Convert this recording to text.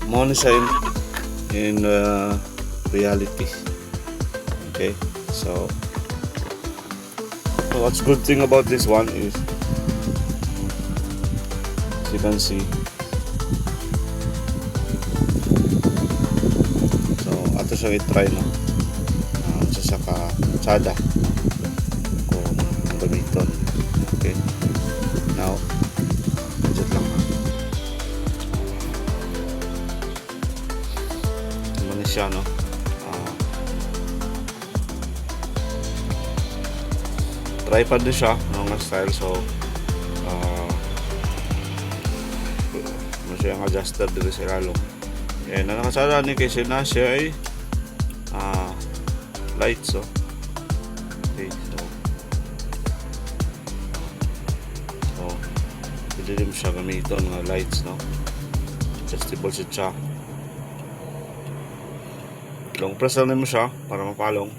mo ni siya in reality. Okay, so what's good thing about this one is, as you can see, so ato siya i-try, no, sa saka tsada kung gamiton. Okay, now budget lang, ha. Ano na siya, no, tripod din siya, mga style. So siya ang adjuster dito sa ilalong. And ang nakasala ni kasi na siya ay lights. So okay, so pwede din siya gamiton ng lights, no, adjustable siya. Long press lang mo siya para mapalong.